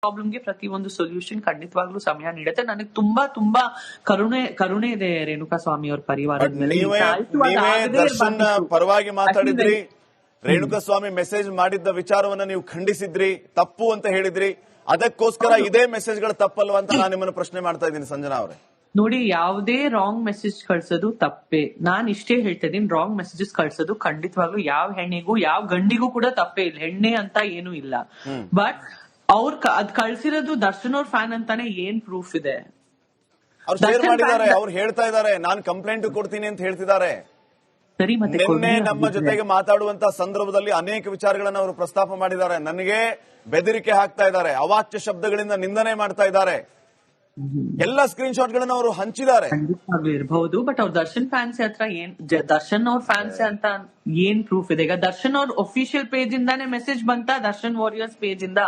ಪ್ರಾಬ್ಲಮ್ಗೆ ಪ್ರತಿಯೊಂದು ಸೊಲ್ಯೂಷನ್ ಖಂಡಿತವಾಗ್ಲೂ ಸಮಯ ನೀಡುತ್ತೆ. ನನಗೆ ತುಂಬಾ ಕರುಣೆ ಇದೆ ರೇಣುಕಾ ಸ್ವಾಮಿ ಅವ್ರ ಪರಿವಾರದ ಮೇಲೆ. ನೀವೇ ದರ್ಶನ್ ಪರವಾಗಿ ಮಾತಾಡಿದ್ರಿ, ರೇಣುಕಾ ಸ್ವಾಮಿ ಮೆಸೇಜ್ ಮಾಡಿದ್ದ ವಿಚಾರವನ್ನ ನೀವು ಖಂಡಿಸಿದ್ರಿ, ತಪ್ಪು ಅಂತ ಹೇಳಿದ್ರಿ. ಅದಕ್ಕೋಸ್ಕರ ಇದೇ ಮೆಸೇಜ್ಗಳು ತಪ್ಪಲ್ವಾ ಅಂತ ನಾನು ನಿಮ್ಮನ್ನು ಪ್ರಶ್ನೆ ಮಾಡ್ತಾ ಇದ್ದೀನಿ ಸಂಜನಾ ಅವರೇ. ನೋಡಿ, ಯಾವುದೇ ರಾಂಗ್ ಮೆಸೇಜ್ ಕಳ್ಸೋದು ತಪ್ಪೇ. ನಾನ್ ಇಷ್ಟೇ ಹೇಳ್ತಾ ಇದೀನಿ, ರಾಂಗ್ ಮೆಸೇಜಸ್ ಕಳ್ಸೋದು ಖಂಡಿತವಾಗ್ಲೂ ಯಾವ ಹೆಣ್ಣಿಗೂ ಯಾವ ಗಂಡಿಗೂ ಕೂಡ ತಪ್ಪೇ ಇಲ್ಲ. ಹೆಣ್ಣೆ ಅಂತ ಏನೂ ಇಲ್ಲ. ಬಟ್ ಅದ್ ಕಳ್ಸಿರೋದು ದರ್ಶನ್ ಅವ್ರ ಫ್ಯಾನ್ ಅಂತಾನೆ ಏನ್ ಪ್ರೂಫ್ ಇದೆ? ಅವ್ರು ಶೇರ್ ಮಾಡಿದ್ದಾರೆ, ಅವ್ರು ಹೇಳ್ತಾ ಇದ್ದಾರೆ ನಾನು ಕಂಪ್ಲೇಂಟ್ ಕೊಡ್ತೀನಿ ಅಂತ ಹೇಳ್ತಿದ್ದಾರೆ. ನಿನ್ನೆ ನಮ್ಮ ಜೊತೆಗೆ ಮಾತಾಡುವಂತ ಸಂದರ್ಭದಲ್ಲಿ ಅನೇಕ ವಿಚಾರಗಳನ್ನ ಅವರು ಪ್ರಸ್ತಾಪ ಮಾಡಿದ್ದಾರೆ. ನನಗೆ ಬೆದರಿಕೆ ಹಾಕ್ತಾ ಇದ್ದಾರೆ, ಅವಾಚ್ಯ ಶಬ್ದಗಳಿಂದ ನಿಂದನೆ ಮಾಡ್ತಾ ಇದ್ದಾರೆ. ಎಲ್ಲ ಸ್ಕ್ರೀನ್ ಶಾಟ್ ಗಳನ್ನ ಅವರು ಹಂಚಿದ್ದಾರೆ. ಇರಬಹುದು, ಬಟ್ ಅವ್ರ ದರ್ಶನ್ ಫ್ಯಾನ್ಸ್ ಹತ್ರ ದರ್ಶನ್ ಅವ್ರ ಫ್ಯಾನ್ಸ್ ಅಂತ ಏನ್ ಪ್ರೂಫ್ ಇದೆ? ಈಗ ದರ್ಶನ್ ಅವ್ರ ಅಫಿಷಿಯಲ್ ಪೇಜ್ ಇಂದಾನೆ ಮೆಸೇಜ್ ಬಂತ, ದರ್ಶನ್ ವಾರಿಯರ್ಸ್ ಪೇಜ್ ಇಂದ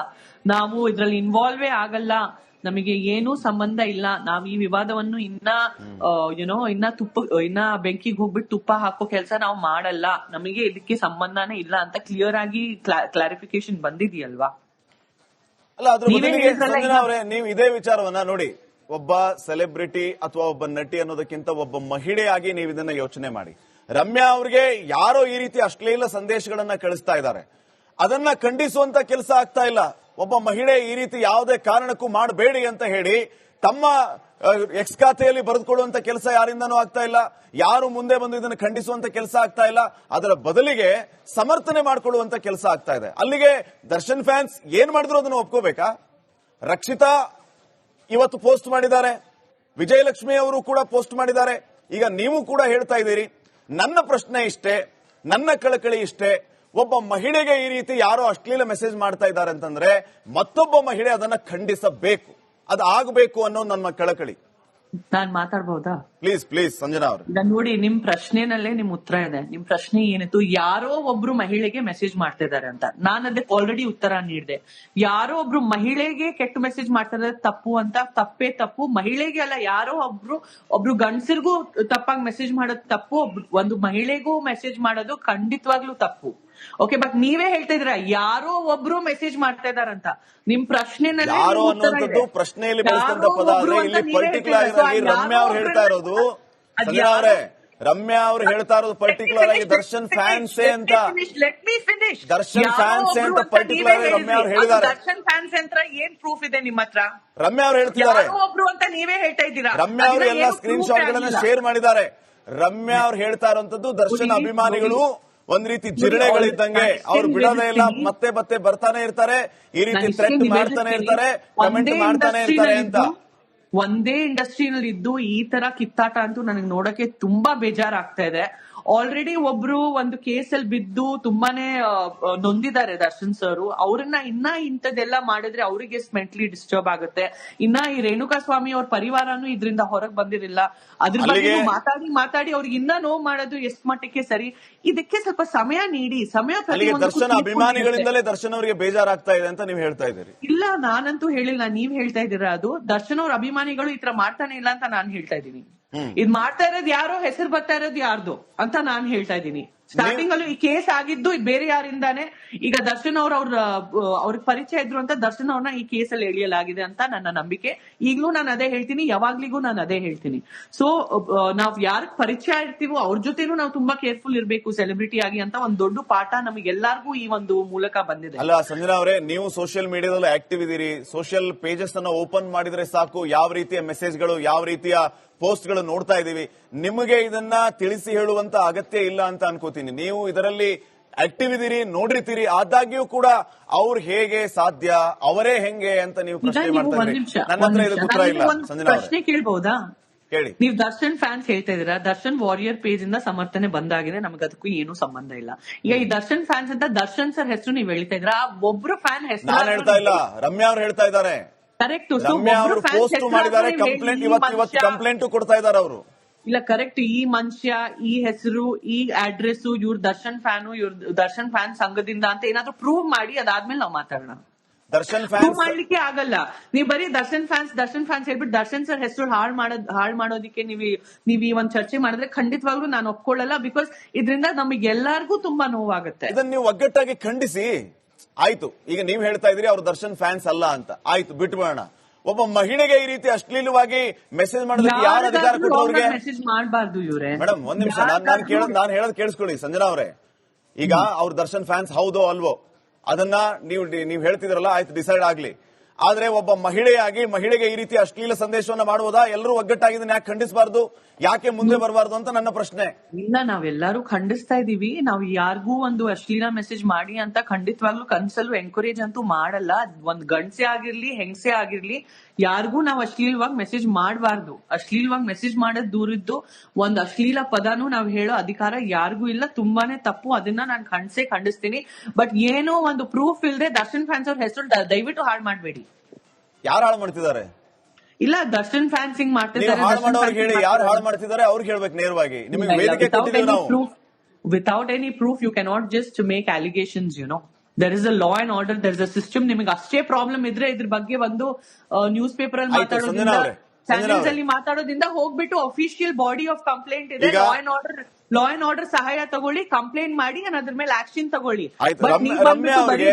ನಾವು ಇದ್ರಲ್ಲಿ ಇನ್ವಾಲ್ವೇ ಆಗಲ್ಲ, ನಮಗೆ ಏನೂ ಸಂಬಂಧ ಇಲ್ಲ, ನಾವ್ ಈ ವಿವಾದವನ್ನು ಇನ್ನ ಬೆಂಕಿಗೆ ಹೋಗ್ಬಿಟ್ಟು ತುಪ್ಪ ಹಾಕೋ ಕೆಲಸ ನಾವು ಮಾಡಲ್ಲ, ನಮಗೆ ಇದಕ್ಕೆ ಸಂಬಂಧನೇ ಇಲ್ಲ ಅಂತ ಕ್ಲಿಯರ್ ಆಗಿ ಕ್ಲಾರಿಫಿಕೇಶನ್ ಬಂದಿದೆಯಲ್ವಾ? ಅಲ್ಲ, ಅದ್ರ ಬದಲಿಗೆ ಸಂಜನಾ ಅವರೇ, ನೀವು ಇದೇ ವಿಚಾರವನ್ನ ನೋಡಿ, ಒಬ್ಬ ಸೆಲೆಬ್ರಿಟಿ ಅಥವಾ ಒಬ್ಬ ನಟಿ ಅನ್ನೋದಕ್ಕಿಂತ ಒಬ್ಬ ಮಹಿಳೆಯಾಗಿ ನೀವು ಇದನ್ನ ಯೋಚನೆ ಮಾಡಿ. ರಮ್ಯಾ ಅವ್ರಿಗೆ ಯಾರೋ ಈ ರೀತಿ ಅಶ್ಲೀಲ ಸಂದೇಶಗಳನ್ನ ಕಳಿಸ್ತಾ ಇದ್ದಾರೆ, ಅದನ್ನ ಖಂಡಿಸುವಂತ ಕೆಲಸ ಆಗ್ತಾ ಇಲ್ಲ. ಒಬ್ಬ ಮಹಿಳೆ ಈ ರೀತಿ ಯಾವುದೇ ಕಾರಣಕ್ಕೂ ಮಾಡಬೇಡಿ ಅಂತ ಹೇಳಿ ತಮ್ಮ ಎಕ್ಸ್ ಖಾತೆಯಲ್ಲಿ ಬರೆದುಕೊಳ್ಳುವಂತ ಕೆಲಸ ಯಾರಿಂದನೂ ಆಗ್ತಾ ಇಲ್ಲ. ಯಾರು ಮುಂದೆ ಬಂದು ಇದನ್ನು ಖಂಡಿಸುವಂತ ಕೆಲಸ ಆಗ್ತಾ ಇಲ್ಲ. ಅದರ ಬದಲಿಗೆ ಸಮರ್ಥನೆ ಮಾಡಿಕೊಳ್ಳುವಂತ ಕೆಲಸ ಆಗ್ತಾ ಇದೆ. ಅಲ್ಲಿಗೆ ದರ್ಶನ್ ಫ್ಯಾನ್ಸ್ ಏನ್ ಮಾಡಿದ್ರು ಅದನ್ನು ಒಪ್ಕೋಬೇಕಾ? ರಕ್ಷಿತಾ ಇವತ್ತು ಪೋಸ್ಟ್ ಮಾಡಿದ್ದಾರೆ, ವಿಜಯಲಕ್ಷ್ಮಿ ಅವರು ಕೂಡ ಪೋಸ್ಟ್ ಮಾಡಿದ್ದಾರೆ, ಈಗ ನೀವು ಕೂಡ ಹೇಳ್ತಾ ಇದ್ದೀರಿ. ನನ್ನ ಪ್ರಶ್ನೆ ಇಷ್ಟೇ, ನನ್ನ ಕಳಕಳಿ ಇಷ್ಟೇ, ಒಬ್ಬ ಮಹಿಳೆಗೆ ಈ ರೀತಿ ಯಾರೋ ಅಶ್ಲೀಲ ಮೆಸೇಜ್ ಮಾಡ್ತಾ ಇದ್ದಾರೆ ಅಂತಂದ್ರೆ ಮತ್ತೊಬ್ಬ ಮಹಿಳೆ ಅದನ್ನ ಖಂಡಿಸಬೇಕು, ಅದು ಆಗಬೇಕು ಅನ್ನೋ ನನ್ನ ಕಳಕಳಿ. ನಾನ್ ಮಾತಾಡ್ಬಹುದಾ? ಪ್ಲೀಸ್ ಸಂಜನಾ ಅವರು. ನೋಡಿ, ನಿಮ್ ಪ್ರಶ್ನೆನಲ್ಲೇ ನಿಮ್ ಉತ್ತರ ಇದೆ. ನಿಮ್ ಪ್ರಶ್ನೆ ಏನಿತ್ತು, ಯಾರೋ ಒಬ್ರು ಮಹಿಳೆಗೆ ಮೆಸೇಜ್ ಮಾಡ್ತಿದ್ದಾರೆ ಅಂತ. ನಾನು ಅದಕ್ಕೆ ಆಲ್ರೆಡಿ ಉತ್ತರ ನೀಡಿದೆ. ಯಾರೋ ಒಬ್ರು ಮಹಿಳೆಗೆ ಕೆಟ್ಟ ಮೆಸೇಜ್ ಮಾಡ್ತಾರೆ ತಪ್ಪು ಅಂತ. ತಪ್ಪೇ ತಪ್ಪು. ಮಹಿಳೆಗೆ ಅಲ್ಲ, ಯಾರೋ ಒಬ್ರು ಗಂಡಸರಿಗೂ ತಪ್ಪಾಗಿ ಮೆಸೇಜ್ ಮಾಡೋದು ತಪ್ಪು, ಒಂದು ಮಹಿಳೆಗೂ ಮೆಸೇಜ್ ಮಾಡೋದು ಖಂಡಿತವಾಗ್ಲೂ ತಪ್ಪು. ಓಕೆ, ಬಟ್ ನೀವೇ ಹೇಳ್ತಾ ಇದ್ದೀರಾ ಯಾರೋ ಒಬ್ರು ಮೆಸೇಜ್ ಮಾಡ್ತಾ ಇದಾರಂತ. ನಿಮ್ ಪ್ರಶ್ನೆನಲ್ಲಿ ಯಾರೋ ಅನ್ನುವಂಥದ್ದು ಪ್ರಶ್ನೆಯಲ್ಲಿ ಬಳಸಿದಂತ ಪದ ಆದ್ರೆ ಇಲ್ಲಿ ಪರ್ಟಿಕ್ಯುಲರ್ ಆಗಿ ರಮ್ಯಾ ಅವ್ರು ಹೇಳ್ತಾ ಇರೋದು, ಸಂಜನಾ ಅವರೇ, ರಮ್ಯಾ ಅವ್ರು ಹೇಳ್ತಾ ಇರೋದು ಪರ್ಟಿಕ್ಯುಲರ್ ಆಗಿ ದರ್ಶನ್ ಫ್ಯಾನ್ಸೇ ಅಂತ. ದರ್ಶನ್ ಫ್ಯಾನ್ಸೇ ಅಂತ ಪರ್ಟಿಕ್ಯುಲರ್ ಆಗಿ ರಮ್ಯಾ ಅವ್ರು ಹೇಳಿದ್ದಾರೆ. ದರ್ಶನ್ ಫ್ಯಾನ್ಸ್ ಅಂತ ಏನ್ ಪ್ರೂಫ್ ಇದೆ ನಿಮ್ಮ ಹತ್ರ? ರಮ್ಯಾ ಅವ್ರು ಹೇಳ್ತಿದ್ದಾರೆ, ಒಬ್ರು ಅಂತ ನೀವೇ ಹೇಳ್ತಾ ಇದ್ದೀರಾ. ರಮ್ಯಾ ಅವರು ಎಲ್ಲ ಸ್ಕ್ರೀನ್ ಶಾಟ್ ಗಳನ್ನ ಶೇರ್ ಮಾಡಿದ್ದಾರೆ. ರಮ್ಯಾ ಅವ್ರು ಹೇಳ್ತಾ ಇರುವಂತದ್ದು ದರ್ಶನ್ ಅಭಿಮಾನಿಗಳು ಒಂದ್ ರೀತಿ ಜಿರಳೆಗಳಿದ್ದಂಗೆ, ಅವ್ರು ಬಿಡೋದೇ ಇಲ್ಲ, ಮತ್ತೆ ಬರ್ತಾನೆ ಇರ್ತಾರೆ, ಈ ರೀತಿ ಥ್ರೆಟ್ ಮಾಡ್ತಾನೆ ಇರ್ತಾರೆ, ಕಮೆಂಟ್ ಮಾಡ್ತಾನೆ ಇರ್ತಾರೆ ಅಂತ. ಒಂದೇ ಇಂಡಸ್ಟ್ರಿನಲ್ಲಿ ಇದ್ದು ಈ ತರ ಕಿತ್ತಾಟ ಅಂತೂ ನನಗೆ ನೋಡಕ್ಕೆ ತುಂಬಾ ಬೇಜಾರಾಗ್ತಾ ಇದೆ. ಆಲ್ರೆಡಿ ಒಬ್ರು ಒಂದು ಕೇಸಲ್ಲಿ ಬಿದ್ದು ತುಂಬಾನೇ ನೊಂದಿದ್ದಾರೆ ದರ್ಶನ್ ಸರ್. ಅವ್ರನ್ನ ಇನ್ನ ಇಂಥದ್ದೆಲ್ಲ ಮಾಡಿದ್ರೆ ಅವರಿಗೆ ಮೆಂಟಲಿ ಡಿಸ್ಟರ್ಬ್ ಆಗುತ್ತೆ. ಇನ್ನ ಈ ರೇಣುಕಾ ಸ್ವಾಮಿ ಅವ್ರ ಪರಿವಾರನು ಇದರಿಂದ ಹೊರಗೆ ಬಂದಿರಲಿಲ್ಲ. ಅದ್ರ ಬಗ್ಗೆ ಮಾತಾಡಿ ಅವ್ರಿಗೆ ಇನ್ನ ನೋವು ಮಾಡೋದು ಎಷ್ಟ್ ಮಟ್ಟಕ್ಕೆ ಸರಿ? ಇದಕ್ಕೆ ಸ್ವಲ್ಪ ಸಮಯ ನೀಡಿ. ದರ್ಶನ್ ಅಭಿಮಾನಿಗಳಿಂದಲೇ ದರ್ಶನ್ ಅವರಿಗೆ ಬೇಜಾರಾಗ್ತಾ ಇದೆ ಅಂತ ನೀವು ಹೇಳ್ತಾ ಇದ್ದೀರಿ? ಇಲ್ಲ, ನಾನಂತೂ ಹೇಳಿಲ್ಲ, ನೀವ್ ಹೇಳ್ತಾ ಇದ್ದೀರಾ. ಅದು ದರ್ಶನ್ ಅವ್ರ ಅಭಿಮಾನಿಗಳು ಈ ತರ ಮಾಡ್ತಾನೆ ಇಲ್ಲ ಅಂತ ನಾನ್ ಹೇಳ್ತಾ ಇದ್ದೀನಿ. ಇದ್ ಮಾಡ್ತಾ ಇರೋದು ಯಾರೋ, ಹೆಸರು ಬರ್ತಾ ಇರೋದು ಯಾರ್ದು ಅಂತ ನಾನ್ ಹೇಳ್ತಾ ಇದ್ದೀನಿ. ಸ್ಟಾರ್ಟಿಂಗ್ ಅಲ್ಲೂ ಈ ಕೇಸ್ ಆಗಿದ್ದು ಬೇರೆ ಯಾರಿಂದಾನೆ. ಈಗ ದರ್ಶನ್ ಅವ್ರಿಗೆ ಪರಿಚಯ ಇದ್ರು ಅಂತ ದರ್ಶನ್ ಅವ್ರನ್ನ ಈ ಕೇಸಲ್ಲಿ ಎಳೆಯಲಾಗಿದೆ ಅಂತ ನನ್ನ ನಂಬಿಕೆ. ಈಗ್ಲೂ ನಾನು ಅದೇ ಹೇಳ್ತೀನಿ, ಯಾವಾಗ್ಲಿಗೂ ನಾನು ಅದೇ ಹೇಳ್ತೀನಿ. ಸೊ ನಾವ್ ಯಾರಿಗೆ ಪರಿಚಯ ಇರ್ತೀವೋ ಅವ್ರ ಜೊತೆನೂ ನಾವು ತುಂಬಾ ಕೇರ್ಫುಲ್ ಇರ್ಬೇಕು ಸೆಲೆಬ್ರಿಟಿ ಆಗಿ ಅಂತ ಒಂದು ದೊಡ್ಡ ಪಾಠ ನಮಗೆಲ್ಲರಿಗೂ ಈ ಒಂದು ಮೂಲಕ ಬಂದಿದೆ. ಅಲ್ಲ ಸಂಜನಾ ಅವರೇ, ನೀವು ಸೋಷಿಯಲ್ ಮೀಡಿಯಾದಲ್ಲಿ ಆಕ್ಟಿವ್ ಇದೀರಿ. ಸೋಷಿಯಲ್ ಪೇಜಸ್ ಅನ್ನ ಓಪನ್ ಮಾಡಿದ್ರೆ ಸಾಕು, ಯಾವ ರೀತಿಯ ಮೆಸೇಜ್ಗಳು, ಯಾವ ರೀತಿಯ ಪೋಸ್ಟ್ ಗಳು ನೋಡ್ತಾ ಇದೀವಿ. ನಿಮಗೆ ಇದನ್ನ ತಿಳಿಸಿ ಹೇಳುವಂತ ಅಗತ್ಯ ಇಲ್ಲ ಅಂತ ಅನ್ಕೋತೀನಿ. ನೀವು ಇದರಲ್ಲಿ ಆಕ್ಟಿವ್ ಇದೀರಿ, ನೋಡಿರ್ತೀರಿ. ಆದಾಗ್ಯೂ ಕೂಡ ಅವ್ರು ಹೇಗೆ ಸಾಧ್ಯ, ಅವರೇ ಹೆಂಗೆ ಅಂತ ನೀವು ಪ್ರಶ್ನೆ ಮಾಡ್ತಾ ಇದ್ದೀರಿ. ನನ್ನ ಹತ್ರ ಇದಕ್ಕೆ ಉತ್ತರ ಇಲ್ಲ. ಸಂಜನಾ ಪ್ರಶ್ನೆ ಕೇಳ್ಬಹುದಾ? ಹೇಳಿ. ನೀವು ದರ್ಶನ್ ಫ್ಯಾನ್ಸ್ ಹೇಳ್ತಾ ಇದೀರಾ, ದರ್ಶನ್ ವಾರಿಯರ್ ಪೇಜ್ ಇಂದ ಸಮರ್ಥನೆ ಬಂದಾಗಿದೆ, ನಮ್ಗೆ ಅದಕ್ಕೂ ಏನು ಸಂಬಂಧ ಇಲ್ಲ. ಈಗ ಈ ದರ್ಶನ್ ಫ್ಯಾನ್ಸ್ ಅಂತ ದರ್ಶನ್ ಸರ್ ಹೆಸರು ನೀವು ಹೇಳ್ತಾ ಇದ್ರ, ಒಬ್ರು ಫ್ಯಾನ್ ಹೆಸರು ನಾನು ಹೇಳ್ತಾ ಇಲ್ಲ, ರಮ್ಯಾ ಅವ್ರು ಹೇಳ್ತಾ ಇದ್ದಾರೆ. ಕರೆಕ್ಟ್. ರಮ್ಯಾ ಅವರು ಪೋಸ್ಟ್ ಮಾಡಿದ್ದಾರೆ, ಕಂಪ್ಲೇಂಟ್ ಇವತ್ತು ಕಂಪ್ಲೇಂಟ್ ಕೊಡ್ತಾ ಇದ್ದಾರೆ ಅವರು. ಇಲ್ಲ, ಕರೆಕ್ಟ್. ಈ ಮನುಷ್ಯ, ಈ ಹೆಸರು, ಈ ಅಡ್ರೆಸ್, ಇವ್ರ ದರ್ಶನ್ ಫ್ಯಾನು, ಇವ್ರ ದರ್ಶನ್ ಫ್ಯಾನ್ ಸಂಘದಿಂದ ಅಂತ ಏನಾದ್ರು ಪ್ರೂವ್ ಮಾಡಿ, ಅದಾದ್ಮೇಲೆ ನಾವು ಮಾತಾಡೋಣ. ದರ್ಶನ್ ಫ್ಯಾನ್ಸ್ ಮಾಡ್ಲಿಕ್ಕೆ ಆಗಲ್ಲ. ನೀವು ಬರೀ ದರ್ಶನ್ ಫ್ಯಾನ್ಸ್ ಹೇಳ್ಬಿಟ್ಟು ದರ್ಶನ್ ಸರ್ ಹೆಸರು ಹಾಳು ಮಾಡೋದಿಕ್ಕೆ ನೀವ್ ಈ ಒಂದ್ ಚರ್ಚೆ ಮಾಡಿದ್ರೆ ಖಂಡಿತವಾಗ್ಲೂ ನಾನು ಒಪ್ಕೊಳ್ಳಲ್ಲ. ಬಿಕಾಸ್ ಇದರಿಂದ ನಮಗೆ ಎಲ್ಲಾರ್ಗೂ ತುಂಬಾ ನೋವಾಗುತ್ತೆ. ಇದನ್ನ ನೀವು ಒಗ್ಗಟ್ಟಾಗಿ ಖಂಡಿಸಿ. ಆಯ್ತು, ಈಗ ನೀವ್ ಹೇಳ್ತಾ ಇದ್ರಿ ಅವ್ರು ದರ್ಶನ್ ಫ್ಯಾನ್ಸ್ ಅಲ್ಲ ಅಂತ, ಆಯ್ತು ಬಿಟ್ಬಿಡೋಣ. ಒಬ್ಬ ಮಹಿಳೆಗೆ ಈ ರೀತಿ ಅಶ್ಲೀಲವಾಗಿ ಮೆಸೇಜ್ ಮಾಡೋದಕ್ಕೆ ಯಾರು ಅಧಿಕಾರ ಕೊಟ್ಟು ಅವ್ರಿಗೆ? ಮೆಸೇಜ್ ಮಾಡಬಾರ್ದು ಇವ್ರೆ. ಮೇಡಮ್ ಒಂದ್ ನಿಮಿಷ, ನಾನು ಹೇಳೋದು ಕೇಳಿಸ್ಕೊಳ್ಳಿ ಸಂಜನಾ ಅವರೇ. ಈಗ ಅವ್ರು ದರ್ಶನ್ ಫ್ಯಾನ್ಸ್ ಹೌದೋ ಅಲ್ವೋ ಅದನ್ನ ನೀವು ಹೇಳ್ತಿದ್ರಲ್ಲ, ಆಯ್ತು ಡಿಸೈಡ್ ಆಗ್ಲಿ. ಆದ್ರೆ ಒಬ್ಬ ಮಹಿಳೆಯಾಗಿ ಮಹಿಳೆಗೆ ಈ ರೀತಿ ಅಶ್ಲೀಲ ಸಂದೇಶವನ್ನ ಮಾಡುವುದಾ? ಎಲ್ಲರೂ ಒಗ್ಗಟ್ಟಾಗಿದ್ದನ್ನ ಯಾಕೆ ಖಂಡಿಸಬಾರ್ದು, ಯಾಕೆ ಮುಂದೆ ಬರಬಾರ್ದು ಅಂತ ನನ್ನ ಪ್ರಶ್ನೆ. ಇಲ್ಲ, ನಾವೆಲ್ಲರೂ ಖಂಡಿಸ್ತಾ ಇದೀವಿ. ನಾವು ಯಾರಿಗೂ ಒಂದು ಅಶ್ಲೀಲ ಮೆಸೇಜ್ ಮಾಡಿ ಅಂತ ಖಂಡಿತವಾಗ್ಲೂ ಕನ್ಸಲ್ಲೂ ಎಂಕರೇಜ್ ಅಂತೂ ಮಾಡಲ್ಲ. ಒಂದ್ ಗಂಡ್ಸೆ ಆಗಿರ್ಲಿ ಹೆಂಗಸೆ ಆಗಿರ್ಲಿ, ಯಾರಿಗೂ ನಾವು ಅಶ್ಲೀಲವಾಗಿ ಮೆಸೇಜ್ ಮಾಡಬಾರ್ದು. ಅಶ್ಲೀಲವಾಗಿ ಮೆಸೇಜ್ ಮಾಡೋದ್ ದೂರಿದ್ದು, ಒಂದ್ ಅಶ್ಲೀಲ ಪದಾನು ನಾವು ಹೇಳೋ ಅಧಿಕಾರ ಯಾರಿಗೂ ಇಲ್ಲ. ತುಂಬಾನೇ ತಪ್ಪು, ಅದನ್ನ ನಾನು ಖಂಡಿಸ್ತೀನಿ. ಬಟ್ ಏನೋ ಒಂದು ಪ್ರೂಫ್ ಇಲ್ಲದೆ ದರ್ಶನ್ ಫ್ಯಾನ್ಸ್ ಅವ್ರ ಹೆಸರು ದಯವಿಟ್ಟು ಹಾಳು ಮಾಡಬೇಡಿ. ಯಾರು ಹಾಳು ಮಾಡ್ತಿದ್ದಾರೆ? ಇಲ್ಲ, ದರ್ಶನ್ ಫ್ಯಾನ್ಸ್ ಹಿಂಗ್ ಮಾಡ್ತಿದ್ದಾರೆ. ಹೇಳಿ, ಯಾರು ಹಾಳು ಮಾಡ್ತಿದ್ದಾರೆ ಅವ್ರಿಗೆ ಹೇಳ್ಬೇಕು ನೇರವಾಗಿ. ನಿಮಗೆ ವೇದಿಕೆ ಕೊಟ್ಟಿದ್ದೀವಿ ನಾವು. Without any proof you cannot just make allegations. You know, there is a law and order, there is a system. ನಿಮಗೆ ಅಷ್ಟೇ ಪ್ರಾಬ್ಲಮ್ ಇದ್ರೆ ಇದ್ರ ಬಗ್ಗೆ ಒಂದು ನ್ಯೂಸ್ ಪೇಪರ್ ಅಲ್ಲಿ ಮಾತಾಡೋದ್ರಿಂದ, ಚಾನೆಲ್ಸ್ ಅಲ್ಲಿ ಮಾತಾಡೋದ್ರಿಂದ ಹೋಗ್ಬಿಟ್ಟು ಅಫಿಷಿಯಲ್ ಬಾಡಿ ಆಫ್ ಕಂಪ್ಲೇಂಟ್ ಇದೆ, ಲಾ ಅಂಡ್ ಆರ್ಡರ್ ಸಹಾಯ ತಗೊಳ್ಳಿ, ಕಂಪ್ಲೇಂಟ್ ಮಾಡಿ ಅದ್ರ ಮೇಲೆ ಆಕ್ಷನ್ ತಗೊಳ್ಳಿ.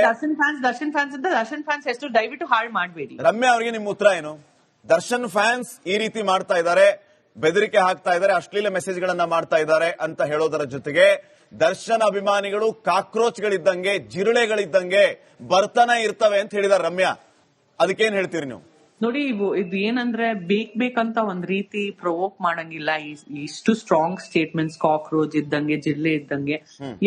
ದರ್ಶನ್ ಫ್ಯಾನ್ಸ್ ಅಂತ ದರ್ಶನ್ ಫ್ಯಾನ್ಸ್ ಹೆಸರು ದಯವಿಟ್ಟು ಹಾಳು ಮಾಡಬೇಡಿ. ರಮ್ಯಾ ಅವರಿಗೆ ನಿಮ್ಮ ಉತ್ತರ ಏನು? ದರ್ಶನ್ ಫ್ಯಾನ್ಸ್ ಈ ರೀತಿ ಮಾಡ್ತಾ ಇದ್ದಾರೆ, ಬೆದರಿಕೆ ಹಾಕ್ತಾ ಇದ್ದಾರೆ, ಅಶ್ಲೀಲ ಮೆಸೇಜ್ ಗಳನ್ನ ಮಾಡ್ತಾ ಇದ್ದಾರೆ ಅಂತ ಹೇಳೋದರ ಜೊತೆಗೆ ದರ್ಶನ್ ಅಭಿಮಾನಿಗಳು ಕಾಕ್ರೋಚ್ಗಳಿದ್ದಂಗೆ, ಜಿರುಳೆಗಳಿದ್ದಂಗೆ ಬರ್ತಾನೆ ಇರ್ತವೆ ಅಂತ ಹೇಳಿದಾರೆ ರಮ್ಯಾ. ಅದಕ್ಕೇನ್ ಹೇಳ್ತೀರಿ ನೀವು? ನೋಡಿ, ಇದು ಏನಂದ್ರೆ ಬೇಕಂತ ಒಂದ್ ರೀತಿ ಪ್ರೊವೋಕ್ ಮಾಡಂಗಿಲ್ಲ. ಇಷ್ಟು ಸ್ಟ್ರಾಂಗ್ ಸ್ಟೇಟ್ಮೆಂಟ್ಸ್, ಕಾಕ್ರೋಚ್ ಇದ್ದಂಗೆ, ಜಿಲ್ಲೆ ಇದ್ದಂಗೆ,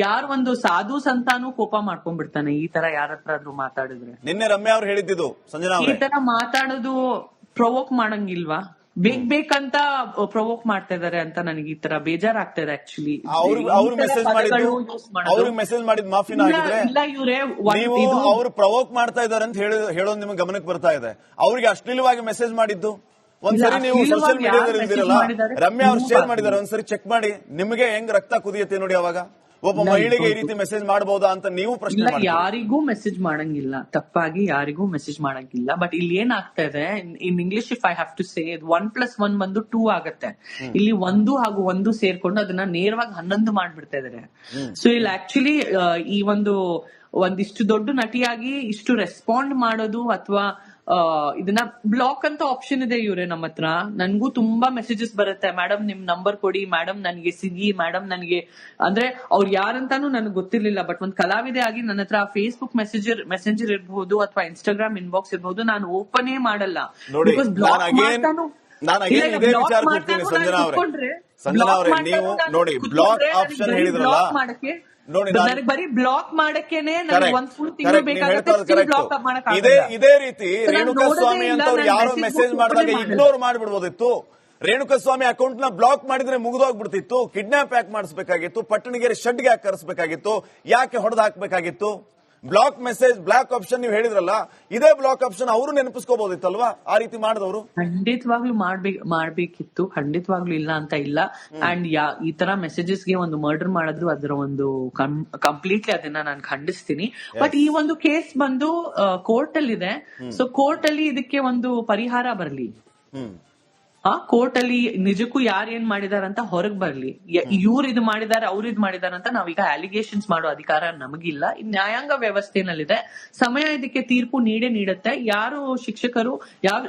ಯಾರು ಒಂದು ಸಾಧು ಸಂತಾನು ಕೋಪ ಮಾಡ್ಕೊಂಡ್ಬಿಡ್ತಾನೆ ಈ ತರ ಯಾರ ಹತ್ರ ಆದ್ರೂ ಮಾತಾಡಿದ್ರೆ. ನಿನ್ನೆ ರಮ್ಯಾ ಅವ್ರು ಹೇಳಿದ್ದು ಸಂಜನಾ, ಈ ತರ ಮಾತಾಡೋದು ಪ್ರೊವೋಕ್ ಮಾಡಂಗಿಲ್ವಾ? ಬೇಕಂತ ಪ್ರೊವೋಕ್ ಮಾಡ್ತಾ ಇದಾರೆ ಅಂತ ನನಗೆ ಈ ತರ ಬೇಜಾರಾಗ್ತಾ ಇದೆ ಆಕ್ಚುಲಿ. ಅವ್ರಿಗೆ ಮೆಸೇಜ್ ಮಾಡಿದ್ ಮಾಫಿನ ಆಗಿದ್ರೆ ನೀವು ಅವ್ರು ಪ್ರೊವೋಕ್ ಮಾಡ್ತಾ ಇದಾರೆ ಅಂತ ಹೇಳೋದು ನಿಮ್ಗೆ ಗಮನಕ್ಕೆ ಬರ್ತಾ ಇದೆ. ಅವ್ರಿಗೆ ಅಶ್ಲೀಲವಾಗಿ ಮೆಸೇಜ್ ಮಾಡಿದ್ದು ಒಂದ್ಸರಿ ನೀವು ಸೋಷಿಯಲ್ ಮೀಡಿಯಾದಲ್ಲಿ ಇದ್ದೀರಲ್ಲ, ರಮ್ಯಾ ಅವ್ರು ಶೇರ್ ಮಾಡಿದಾರೆ, ಒಂದ್ಸರಿ ಚೆಕ್ ಮಾಡಿ. ನಿಮಗೆ ಹೆಂಗ್ ರಕ್ತ ಕುದಿಯುತ್ತೆ ನೋಡಿ ಅವಾಗ. ಒಬ್ಬ ಮಹಿಳೆಗೆ ಈ ರೀತಿ ಮೆಸೇಜ್ ಮಾಡಬಹುದಾ ಅಂತ ನೀವು ಪ್ರಶ್ನೆ ಮಾಡಿ. ಯಾರಿಗೂ ಮೆಸೇಜ್ ಮಾಡಂಗಿಲ್ಲ, ತಪ್ಪಾಗಿ ಯಾರಿಗೂ ಮೆಸೇಜ್ ಮಾಡಂಗಿಲ್ಲ. ಬಟ್ ಇಲ್ಲಿ ಏನಾಗ್ತಾ ಇದೆ, in English if I have to say, 1+1 ಬಂದು 2 ಆಗತ್ತೆ. ಇಲ್ಲಿ 1 ಹಾಗೂ 1 ಸೇರ್ಕೊಂಡು ಅದನ್ನ ನೇರವಾಗಿ 11 ಮಾಡ್ಬಿಡ್ತಾ ಇದಾರೆ. ಸೊ ಇಲ್ಲಿ ಆಕ್ಚುಲಿ ಈ ಒಂದಿಷ್ಟು ದೊಡ್ಡ ನಟಿಯಾಗಿ ಇಷ್ಟು ರೆಸ್ಪಾಂಡ್ ಮಾಡೋದು, ಅಥವಾ ಇದನ್ನ ಬ್ಲಾಕ್ ಅಂತ ಆಪ್ಷನ್ ಇದೆ ಇವ್ರೆ ನಮ್ಮ ಹತ್ರ. ನನ್ಗೂ ತುಂಬಾ ಮೆಸೇಜಸ್ ಬರುತ್ತೆ, ಮೇಡಮ್ ನಿಮ್ ನಂಬರ್ ಕೊಡಿ, ಮೇಡಮ್ ನನಗೆ ಸಿಗಿ, ಮೇಡಮ್ ನನಗೆ, ಅಂದ್ರೆ ಅವ್ರು ಯಾರಂತಾನು ನನಗೆ ಗೊತ್ತಿರ್ಲಿಲ್ಲ. ಬಟ್ ಒಂದ್ ಕಲಾವಿದೆ ಆಗಿ ನನ್ನ ಹತ್ರ ಫೇಸ್ಬುಕ್ ಮೆಸೆಂಜರ್ ಇರಬಹುದು ಅಥವಾ ಇನ್ಸ್ಟಾಗ್ರಾಮ್ ಇನ್ಬಾಕ್ಸ್ ಇರಬಹುದು, ನಾನು ಓಪನೇ ಮಾಡಲ್ಲ. ಬಿಕಾಸ್ ಬ್ಲಾಕ್ ಮಾಡ್ತಾನು ಮಾಡಕ್ಕೆ, ನನಗೆ ಬರೀ ಬ್ಲಾಕ್ ಮಾಡಕ್ಕೇನೆ ಒಂದ್ ಫುಲ್ ತಿಂಗಳು ಬೇಕಾಗುತ್ತೆ. ಇದೇ ರೀತಿ ರೇಣುಕಾಸ್ವಾಮಿ ಅಂತ ಯಾರೋ ಮೆಸೇಜ್ ಮಾಡಿದಾಗ ಇಗ್ನೋರ್ ಮಾಡ್ಬಿಡ್ಬೋದಿತ್ತು. ರೇಣುಕಾಸ್ವಾಮಿ ಅಕೌಂಟ್ ನ ಬ್ಲಾಕ್ ಮಾಡಿದ್ರೆ ಮುಗಿದೋಗ್ಬಿಡ್ತಿತ್ತು. ಕಿಡ್ನಾಪ್ ಯಾಕೆ ಮಾಡಿಸ್ಬೇಕಾಗಿತ್ತು? ಪಟ್ಟಣಗೆರೆ ಶೆಡ್ಗೆ ಯಾಕೆ ಕರೆಸಬೇಕಾಗಿತ್ತು? ಯಾಕೆ ಹೊಡೆದು ಹಾಕ್ಬೇಕಾಗಿತ್ತು? ಬ್ಲಾಕ್ ಮೆಸೇಜ್, ಬ್ಲಾಕ್ ಆಪ್ಷನ್ ನೀವು ಹೇಳಿದ್ರಲ್ಲ, ಇದೇ ಬ್ಲಾಕ್ ಆಪ್ಷನ್ ಅವರು ನೆನಪಿಸ್ಕೋಬಹುದಿತ್ತಲ್ವಾ ಆ ರೀತಿ ಮಾಡಿದವರು? ಖಂಡಿತವಾಗ್ಲೂ ಮಾಡ್ಬೇಕಿತ್ತು, ಖಂಡಿತವಾಗ್ಲೂ ಇಲ್ಲ ಅಂತ ಇಲ್ಲ. ಅಂಡ್ ಈ ತರ ಮೆಸೇಜಸ್ ಗೆ ಒಂದು ಮರ್ಡರ್ ಮಾಡಿದ್ರು ಅದರ ಒಂದು ಕಂಪ್ಲೀಟ್ಲಿ ಅದನ್ನ ನಾನು ಖಂಡಿಸ್ತೀನಿ. ಬಟ್ ಈ ಒಂದು ಕೇಸ್ ಬಂದು ಕೋರ್ಟ್ ಅಲ್ಲಿ ಇದೆ. ಸೊ ಕೋರ್ಟ್ ಅಲ್ಲಿ ಇದಕ್ಕೆ ಒಂದು ಪರಿಹಾರ ಬರ್ಲಿ. ಕೋರ್ಟ್ ಅಲ್ಲಿ ನಿಜಕ್ಕೂ ಯಾರೇನ್ ಮಾಡಿದಾರಂತ ಹೊರಗ್ ಬರ್ಲಿ. ಇವ್ರು ಇದು ಮಾಡಿದಾರೆ, ಅವ್ರು ಇದು ಮಾಡಿದಾರೆ ಅಂತ ನಾವೀಗ ಅಲಿಗೇಷನ್ಸ್ ಮಾಡೋ ಅಧಿಕಾರ ನಮಗಿಲ್ಲ. ನ್ಯಾಯಾಂಗ ವ್ಯವಸ್ಥೆನಲ್ಲಿದೆ, ಸಮಯ ಇದಕ್ಕೆ ತೀರ್ಪು ನೀಡುತ್ತೆ. ಯಾರು ಶಿಕ್ಷಕರು, ಯಾರು